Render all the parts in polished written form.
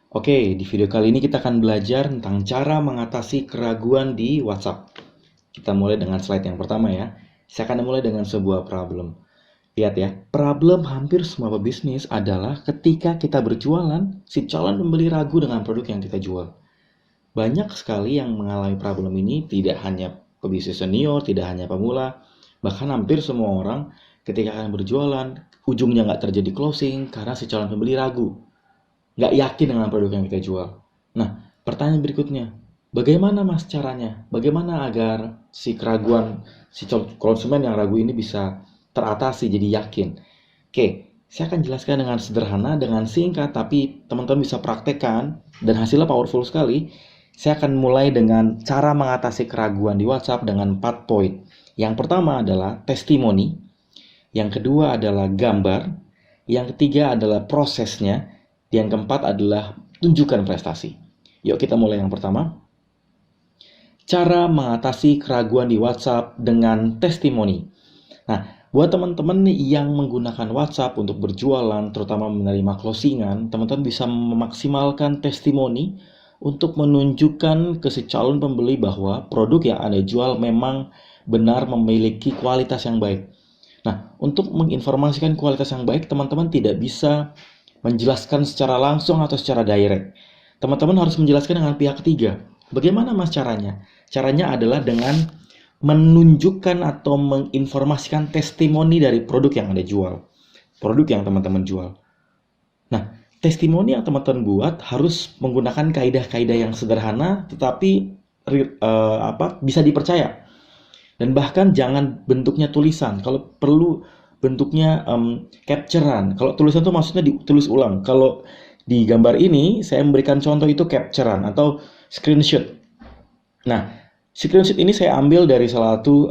Oke, di video kali ini kita akan belajar tentang cara mengatasi keraguan di WhatsApp. Kita mulai dengan slide yang pertama ya. Saya akan mulai dengan sebuah problem. Lihat ya, problem hampir semua pebisnis adalah ketika kita berjualan, si calon pembeli ragu dengan produk yang kita jual. Banyak sekali yang mengalami problem ini, tidak hanya pebisnis senior, tidak hanya pemula, bahkan hampir semua orang ketika akan berjualan, ujungnya nggak terjadi closing karena si calon pembeli ragu, nggak yakin dengan produk yang kita jual. Nah, pertanyaan berikutnya, bagaimana mas caranya? Bagaimana agar si keraguan, si konsumen yang ragu ini bisa teratasi jadi yakin? Oke, saya akan jelaskan dengan sederhana, dengan singkat, tapi teman-teman bisa praktekkan dan hasilnya powerful sekali. Saya akan mulai dengan cara mengatasi keraguan di WhatsApp dengan 4 poin. Yang pertama adalah testimoni, yang kedua adalah gambar, yang ketiga adalah prosesnya, yang keempat adalah tunjukkan prestasi. Yuk kita mulai yang pertama. Cara mengatasi keraguan di WhatsApp dengan testimoni. Nah, buat teman-teman yang menggunakan WhatsApp untuk berjualan, terutama menerima closingan, teman-teman bisa memaksimalkan testimoni untuk menunjukkan ke si calon pembeli bahwa produk yang Anda jual memang benar memiliki kualitas yang baik. Nah, untuk menginformasikan kualitas yang baik, teman-teman tidak bisa menjelaskan secara langsung atau secara direct. Teman-teman harus menjelaskan dengan pihak ketiga. Bagaimana mas caranya? Caranya adalah dengan menunjukkan atau menginformasikan testimoni dari produk yang Anda jual. Produk yang teman-teman jual. Nah, testimoni yang teman-teman buat harus menggunakan kaidah-kaidah yang sederhana tetapi bisa dipercaya. Dan bahkan jangan bentuknya tulisan. Kalau perlu bentuknya capturean. Kalau tulisan itu maksudnya ditulis ulang. Kalau di gambar ini saya memberikan contoh itu capturean atau screenshot. Nah, screenshot ini saya ambil dari salah satu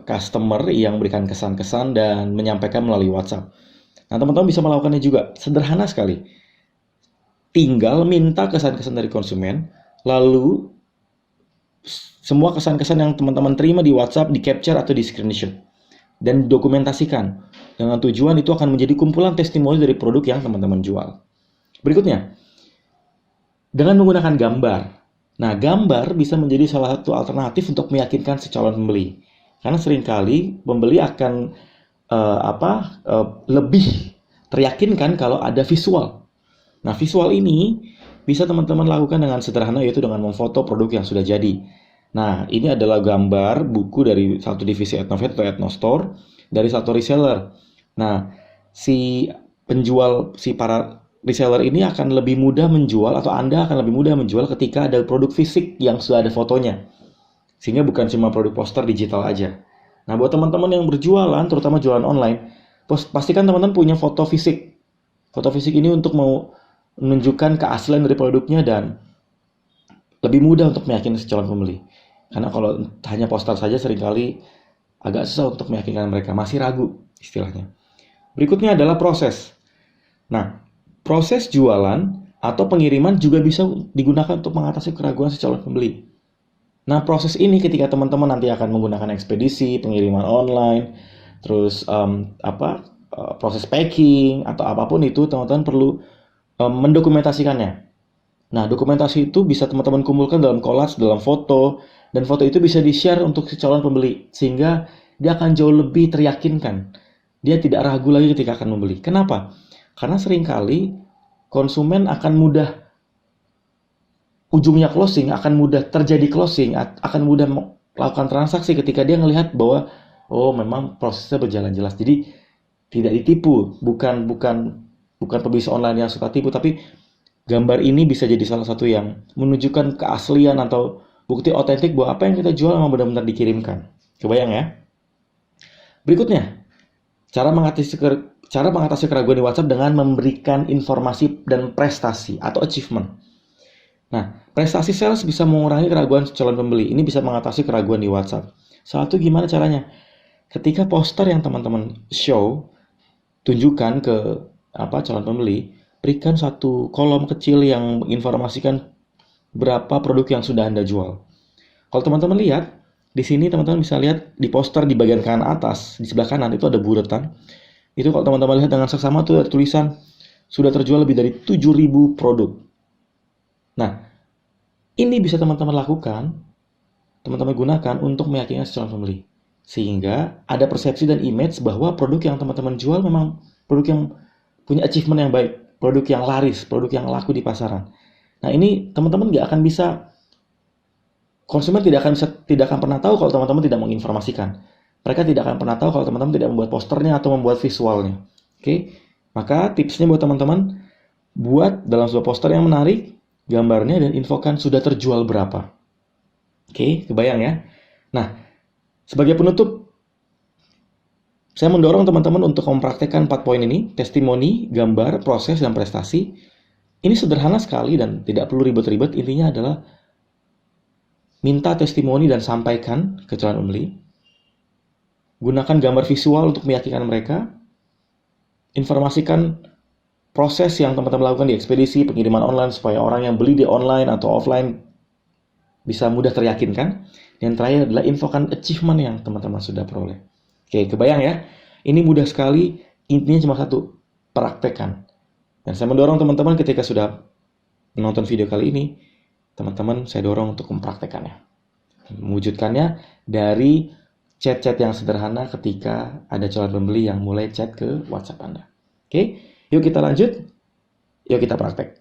customer yang memberikan kesan-kesan dan menyampaikan melalui WhatsApp. Nah, teman-teman bisa melakukannya juga. Sederhana sekali. Tinggal minta kesan-kesan dari konsumen, lalu semua kesan-kesan yang teman-teman terima di WhatsApp di capture atau di screenshot dan dokumentasikan. Dengan tujuan itu akan menjadi kumpulan testimoni dari produk yang teman-teman jual. Berikutnya, dengan menggunakan gambar. Nah, gambar bisa menjadi salah satu alternatif untuk meyakinkan si calon pembeli. Karena seringkali pembeli akan lebih teryakinkan kalau ada visual. Nah, visual ini bisa teman-teman lakukan dengan sederhana, yaitu dengan memfoto produk yang sudah jadi. Nah, ini adalah gambar buku dari satu divisi Etnovet atau Etnostore dari satu reseller. Nah, si para reseller ini akan lebih mudah menjual, atau Anda akan lebih mudah menjual ketika ada produk fisik yang sudah ada fotonya. Sehingga bukan cuma produk poster digital aja. Nah, buat teman-teman yang berjualan, terutama jualan online, pastikan teman-teman punya foto fisik. Foto fisik ini untuk mau menunjukkan keaslian dari produknya dan lebih mudah untuk meyakinkan si calon pembeli. Karena kalau hanya poster saja seringkali agak susah untuk meyakinkan mereka, masih ragu istilahnya. Berikutnya adalah proses. Nah, proses jualan atau pengiriman juga bisa digunakan untuk mengatasi keraguan si calon pembeli. Nah, proses ini ketika teman-teman nanti akan menggunakan ekspedisi, pengiriman online, terus proses packing atau apapun itu, teman-teman perlu mendokumentasikannya. Nah, dokumentasi itu bisa teman-teman kumpulkan dalam collage, dalam foto, dan foto itu bisa di-share untuk si calon pembeli, sehingga dia akan jauh lebih teryakinkan. Dia tidak ragu lagi ketika akan membeli. Kenapa? Karena seringkali konsumen akan mudah ujungnya closing, akan mudah terjadi closing, akan mudah melakukan transaksi ketika dia melihat bahwa oh memang prosesnya berjalan jelas. Jadi tidak ditipu, bukan pebisnis online yang suka tipu, tapi gambar ini bisa jadi salah satu yang menunjukkan keaslian atau bukti otentik bahwa apa yang kita jual memang benar-benar dikirimkan. Kebayang ya? Berikutnya, cara mengatasi keraguan di WhatsApp dengan memberikan informasi dan prestasi atau achievement. Nah, prestasi sales bisa mengurangi keraguan calon pembeli. Ini bisa mengatasi keraguan di WhatsApp. Satu, gimana caranya? Ketika poster yang teman-teman show, tunjukkan ke calon pembeli, berikan satu kolom kecil yang menginformasikan berapa produk yang sudah Anda jual. Kalau teman-teman lihat, di sini teman-teman bisa lihat di poster di bagian kanan atas, di sebelah kanan itu ada buletan. Itu kalau teman-teman lihat dengan seksama itu ada tulisan sudah terjual lebih dari 7.000 produk. Nah, ini bisa teman-teman lakukan, teman-teman gunakan untuk meyakinkan si calon pembeli. Sehingga ada persepsi dan image bahwa produk yang teman-teman jual memang produk yang punya achievement yang baik, produk yang laris, produk yang laku di pasaran. Nah, ini teman-teman nggak akan bisa, konsumen tidak akan pernah tahu kalau teman-teman tidak menginformasikan. Mereka tidak akan pernah tahu kalau teman-teman tidak membuat posternya atau membuat visualnya. Oke, maka tipsnya buat teman-teman, buat dalam sebuah poster yang menarik, gambarnya dan infokan sudah terjual berapa. Oke, kebayang ya? Nah, sebagai penutup, saya mendorong teman-teman untuk mempraktekkan 4 poin ini, testimoni, gambar, proses, dan prestasi. Ini sederhana sekali dan tidak perlu ribet-ribet, intinya adalah minta testimoni dan sampaikan ke calon pembeli. Gunakan gambar visual untuk meyakinkan mereka. Informasikan proses yang teman-teman lakukan di ekspedisi, pengiriman online, supaya orang yang beli di online atau offline bisa mudah teryakinkan. Dan terakhir adalah infokan achievement yang teman-teman sudah peroleh. Oke, kebayang ya? Ini mudah sekali, intinya cuma satu, praktekkan. Dan saya mendorong teman-teman ketika sudah menonton video kali ini, teman-teman saya dorong untuk mempraktekannya. Mewujudkannya dari chat-chat yang sederhana ketika ada calon pembeli yang mulai chat ke WhatsApp Anda. Oke, yuk kita lanjut, yuk kita praktek.